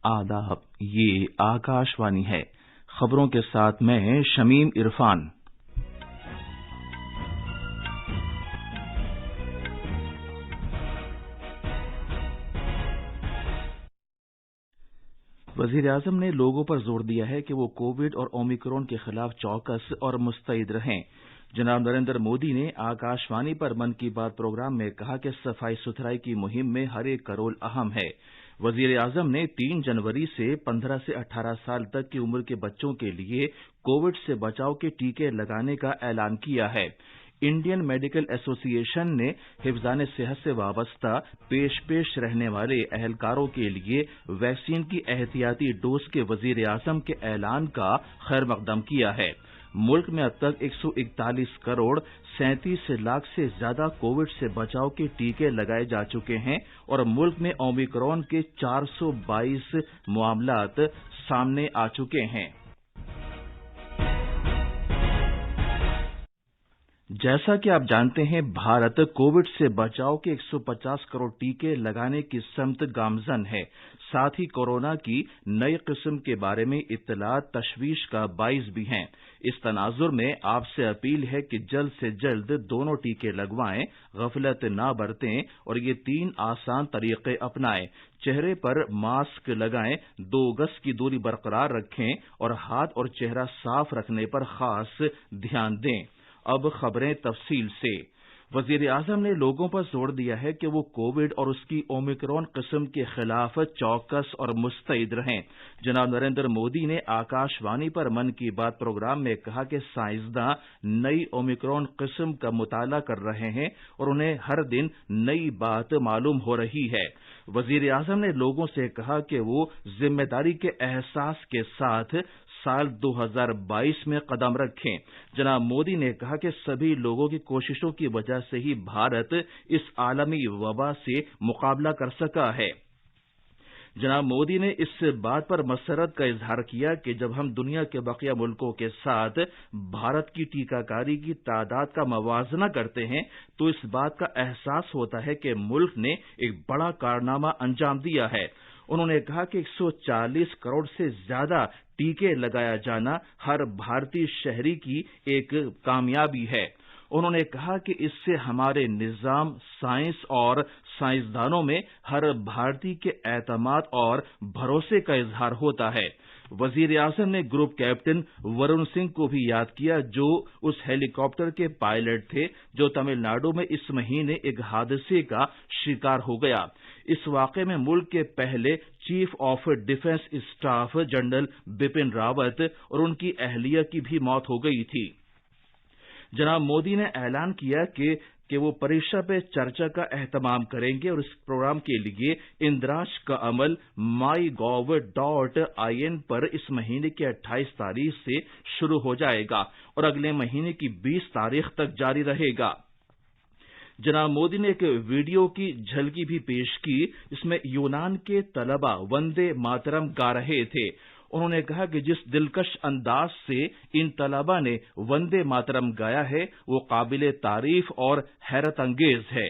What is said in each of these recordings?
آداب، یہ آکاشوانی ہے۔ خبروں کے ساتھ میں شمیم عرفان۔ وزیر اعظم نے لوگوں پر زور دیا ہے کہ وہ کووڈ اور اومیکرون کے خلاف چوکس اور مستعد رہیں۔ جناب نریندر مودی نے آکاشوانی پر من کی بات پروگرام میں کہا کہ صفائی ستھرائی کی مہم میں ہر ایک کا رول اہم ہے۔ وزیر اعظم نے 3 جنوری سے 15 سے 18 سال تک کی عمر کے بچوں کے لیے کووڈ سے بچاؤ کے ٹیکے لگانے کا اعلان کیا ہے۔ انڈین میڈیکل ایسوسی ایشن نے حفظان صحت سے وابستہ پیش رہنے والے اہلکاروں کے لیے ویکسین کی احتیاطی ڈوز کے وزیر اعظم کے اعلان کا خیر مقدم کیا ہے۔ ملک میں اب تک 141 کروڑ 37 لاکھ سے زیادہ کووڈ سے بچاؤ کے ٹیکے لگائے جا چکے ہیں اور ملک میں اومیکرون کے 422 معاملات سامنے آ چکے ہیں۔ جیسا کہ آپ جانتے ہیں، بھارت کووڈ سے بچاؤ کے 150 کروڑ ٹیکے لگانے کی سمت گامزن ہے۔ ساتھ ہی کورونا کی نئی قسم کے بارے میں اطلاعات تشویش کا باعث بھی ہیں۔ اس تناظر میں آپ سے اپیل ہے کہ جلد سے جلد دونوں ٹیکے لگوائیں، غفلت نہ برتیں اور یہ 3 آسان طریقے اپنائیں۔ چہرے پر ماسک لگائیں، 2 گز کی دوری برقرار رکھیں اور ہاتھ اور چہرہ صاف رکھنے پر خاص دھیان دیں۔ اب خبریں تفصیل سے۔ وزیر اعظم نے لوگوں پر زور دیا ہے کہ وہ کووڈ اور اس کی اومیکرون قسم کے خلاف چوکس اور مستعد رہیں۔ جناب نریندر مودی نے آکاشوانی پر من کی بات پروگرام میں کہا کہ سائنسداں نئی اومیکرون قسم کا مطالعہ کر رہے ہیں اور انہیں ہر دن نئی بات معلوم ہو رہی ہے۔ وزیر اعظم نے لوگوں سے کہا کہ وہ ذمہ داری کے احساس کے ساتھ سال 2022 میں قدم رکھیں۔ جناب مودی نے کہا کہ سبھی لوگوں کی کوششوں کی وجہ سے ہی بھارت اس عالمی وبا سے مقابلہ کر سکا ہے۔ جناب مودی نے اس بات پر مسرت کا اظہار کیا کہ جب ہم دنیا کے بقیہ ملکوں کے ساتھ بھارت کی ٹیکہ کاری کی تعداد کا موازنہ کرتے ہیں تو اس بات کا احساس ہوتا ہے کہ ملک نے ایک بڑا کارنامہ انجام دیا ہے۔ انہوں نے کہا کہ 140 کروڑ سے زیادہ ٹیکے لگایا جانا ہر بھارتی شہری کی ایک کامیابی ہے۔ انہوں نے کہا کہ اس سے ہمارے نظام، سائنس اور سائنسدانوں میں ہر بھارتی کے اعتماد اور بھروسے کا اظہار ہوتا ہے۔ وزیر اعظم نے گروپ کیپٹن ورن سنگھ کو بھی یاد کیا جو اس ہیلی کاپٹر کے پائلٹ تھے جو تمل ناڈو میں اس مہینے ایک حادثے کا شکار ہو گیا۔ اس واقعے میں ملک کے پہلے chief of defence staff general Bipin Rawat اور ان کی اہلیہ کی بھی موت ہو گئی تھی۔ جناب مودی نے اعلان کیا کہ وہ پریکشا پہ چرچا کا اہتمام کریں گے اور اس پروگرام کے لیے اندراج کا عمل mygov.in پر اس مہینے کی 28 تاریخ سے شروع ہو جائے گا اور اگلے مہینے کی 20 تاریخ تک جاری رہے گا۔ جناب مودی نے ایک ویڈیو کی جھلکی بھی پیش کی جس میں یونان کے طلبہ وندے ماترم گا رہے تھے۔ انہوں نے کہا کہ جس دلکش انداز سے ان طلبہ نے وندے ماترم گایا ہے وہ قابل تعریف اور حیرت انگیز ہے۔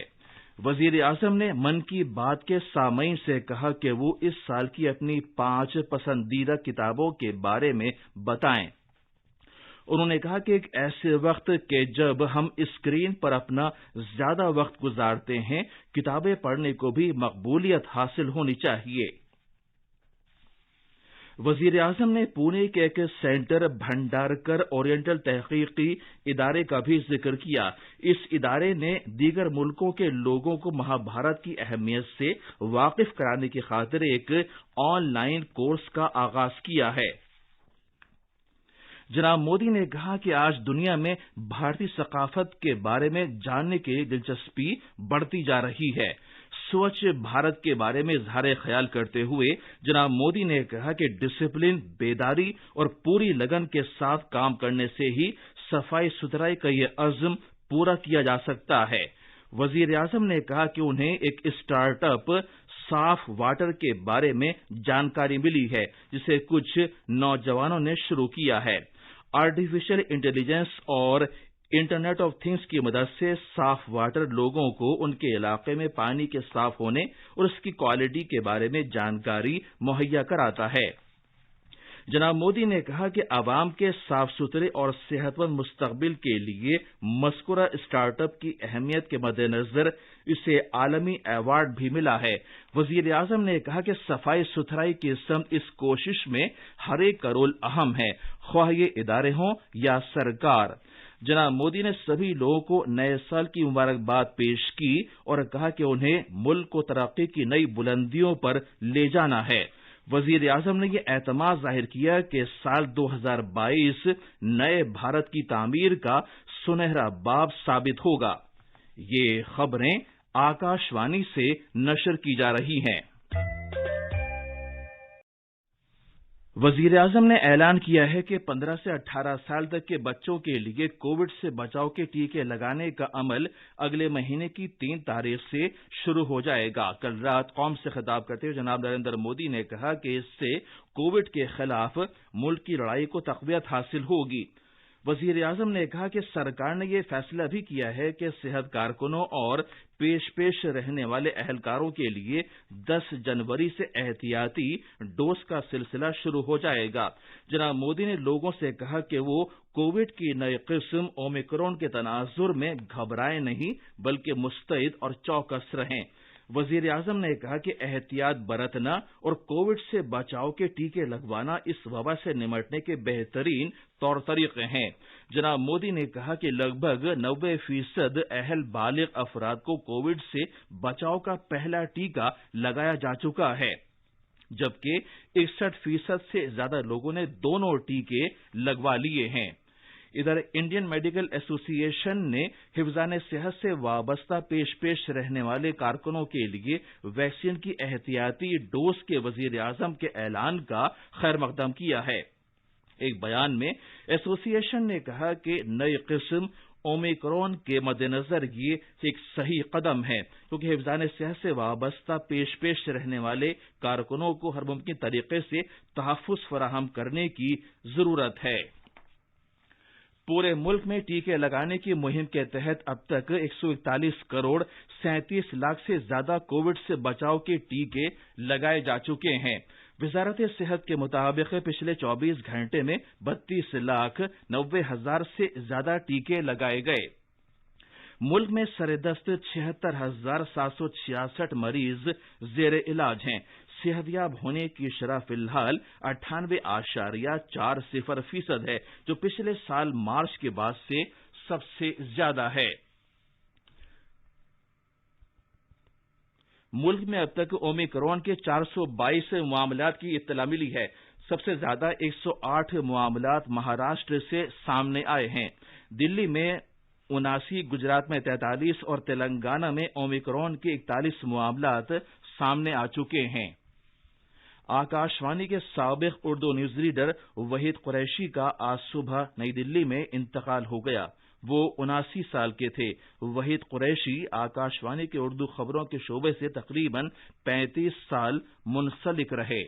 وزیر اعظم نے من کی بات کے سامعین سے کہا کہ وہ اس سال کی اپنی 5 پسندیدہ کتابوں کے بارے میں بتائیں۔ انہوں نے کہا کہ ایک ایسے وقت کہ جب ہم اسکرین پر اپنا زیادہ وقت گزارتے ہیں، کتابیں پڑھنے کو بھی مقبولیت حاصل ہونی چاہیے۔ وزیر اعظم نے پونے کے ایک سینٹر بھنڈارکر اورینٹل تحقیقی ادارے کا بھی ذکر کیا۔ اس ادارے نے دیگر ملکوں کے لوگوں کو مہابھارت کی اہمیت سے واقف کرانے کی خاطر ایک آن لائن کورس کا آغاز کیا ہے۔ جناب مودی نے کہا کہ آج دنیا میں بھارتی ثقافت کے بارے میں جاننے کی دلچسپی بڑھتی جا رہی ہے۔ سوچھ بھارت کے بارے میں اظہار خیال کرتے ہوئے جناب مودی نے کہا کہ ڈسپلن، بیداری اور پوری لگن کے ساتھ کام کرنے سے ہی صفائی ستھرائی کا یہ عزم پورا کیا جا سکتا ہے۔ وزیر اعظم نے کہا کہ انہیں ایک اسٹارٹ اپ صاف واٹر کے بارے میں جانکاری ملی ہے جسے کچھ نوجوانوں نے شروع کیا ہے۔ آرٹیفیشل انٹیلیجنس اور इंटरनेट ऑफ थिंग्स की मदद से साफ वाटर लोगों को उनके इलाके में पानी के साफ होने और उसकी क्वालिटी के बारे में जानकारी मुहैया कराता है। जनाब मोदी ने कहा कि अवाम के साफ सुथरे और सेहतमंद मुस्तकबिल के लिए मज़कूरा स्टार्टअप की अहमियत के मद्देनजर इसे आलमी अवार्ड भी मिला है। वजीर आजम ने कहा कि सफाई सुथराई की समत इस कोशिश में हर एक का रोल अहम है, ख्वाह ये इदारे हों या सरकार। जनाब मोदी ने सभी लोगों को नए साल की मुबारकबाद पेश की और कहा कि उन्हें मुल्क को तरक्की की नई बुलंदियों पर ले जाना है। वजीर आजम ने यह एतमाद जाहिर किया कि साल 2022 नए भारत की तामीर का सुनहरा बाब साबित होगा। ये खबरें आकाशवाणी से नशर की जा रही हैं। वजीर आजम ने ऐलान किया है कि 15 से 18 साल तक के बच्चों के लिए कोविड से बचाव के टीके लगाने का अमल अगले महीने की 3 तारीख से शुरू हो जाएगा। कल रात कौम से खिताब करते हुए जनाब नरेंद्र मोदी ने कहा कि इससे कोविड के खिलाफ मुल्क की लड़ाई को तक़वियत हासिल होगी। वजीर आजम ने कहा कि सरकार ने यह फैसला भी किया है कि सेहत कारकुनों और पेश रहने वाले अहलकारों के लिए 10 जनवरी से एहतियाती डोज का सिलसिला शुरू हो जाएगा। जनाब मोदी ने लोगों से कहा कि वो कोविड की नई किस्म ओमिक्रॉन के तनाजुर में घबराएं नहीं, बल्कि मुस्तैद और चौकस रहें। वजीर आजम ने कहा कि एहतियात बरतना और कोविड से बचाव के टीके लगवाना इस वबा से निमटने के बेहतरीन तौर तरीके हैं। जनाब मोदी ने कहा कि लगभग 90% अहल बालिग अफराद को कोविड से बचाव का पहला टीका लगाया जा चुका है, जबकि 61% से ज्यादा लोगों ने दोनों टीके लगवा लिए हैं। इधर इंडियन मेडिकल एसोसिएशन ने हिफ्ज़ान सेहत से वाबस्ता पेश रहने वाले कारकुनों के लिए वैक्सीन की एहतियाती डोज के वजीर आजम के ऐलान का खैर मकदम किया है। एक बयान में एसोसिएशन ने कहा कि नई किस्म ओमिक्रॉन के मद्देनजर ये एक सही कदम है, क्योंकि हिफ्ज़ान सेहत से वाबस्ता पेश रहने वाले कारकुनों को हर मुमकिन तरीके से तहफ़्फ़ुज़ फराहम करने की जरूरत है। पूरे मुल्क में टीके लगाने की मुहिम के तहत अब तक 141 करोड़ 37 लाख से ज्यादा कोविड से बचाव के टीके लगाए जा चुके हैं। वजारत सेहत के मुताबिक पिछले 24 घंटे में 32 लाख 90 हजार से ज्यादा टीके लगाए गए। मुल्क में सरेदस्त 76,766 मरीज जेर इलाज हैं। सेहतयाब होने की शरह फिलहाल 98.40% है, जो पिछले साल मार्च के बाद से सबसे ज्यादा है। मुल्क में अब तक ओमिक्रॉन के 422 मामलात की इत्तला मिली है। सबसे ज्यादा 108 मामलात महाराष्ट्र से सामने आए हैं। दिल्ली में 79, गुजरात में 43 और तेलंगाना में ओमिक्रॉन के 41 मामलात सामने आ चुके हैं। आकाशवाणी के साबिक उर्दू न्यूज रीडर वहीद कुरैशी का आज सुबह नई दिल्ली में इंतकाल हो गया। वो 79 साल के थे। वहीद कुरैशी आकाशवाणी के उर्दू खबरों के शोबे से तकरीबन 35 साल मुंसलिक रहे।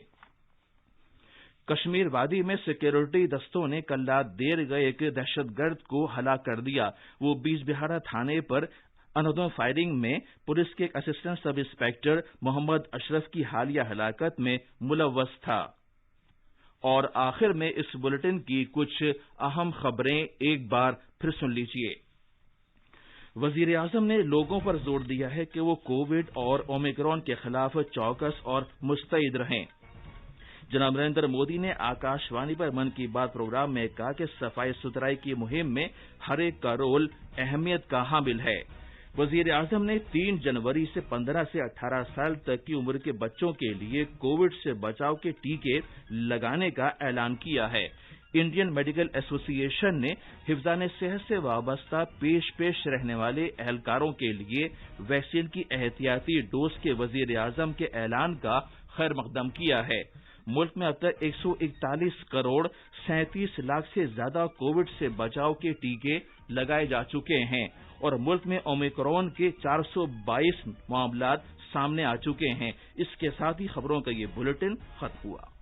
कश्मीर वादी में सिक्योरिटी दस्तों ने कल रात देर गए एक दहशतगर्द को हलाक कर दिया। वो बीजबिहारा थाने पर अनहोनी फायरिंग में पुलिस के एक assistant sub inspector Mohammad Ashraf की हालिया हलाकत में मुलव्वस था। और आखिर में इस बुलेटिन की कुछ अहम खबरें एक बार फिर सुन लीजिए। वजीर आजम ने लोगों पर जोर दिया है कि वो कोविड और ओमिक्रॉन के खिलाफ चौकस और मुस्तैद रहें। जनाब नरेंद्र मोदी ने आकाशवाणी पर मन की बात प्रोग्राम में कहा कि सफाई सुथराई की मुहिम में हर एक का रोल अहमियत का हामिल है। वजीर आजम ने 3 जनवरी से 15 से 18 साल तक की उम्र के बच्चों के लिए कोविड से बचाव के टीके लगाने का ऐलान किया है। इंडियन मेडिकल एसोसिएशन ने हिफ्ज़ान सेहत से वाबस्ता पेश रहने वाले अहलकारों के लिए वैक्सीन की एहतियाती डोज के वजीर आजम के ऐलान का खैर मकदम किया है। मुल्क में अब तक 141 करोड़ 37 लाख से ज्यादा कोविड से बचाव के टीके लगाए जा चुके हैं और मुल्क में ओमिक्रॉन के 422 मामलात सामने आ चुके हैं। इसके साथ ही खबरों का ये बुलेटिन खत्म हुआ।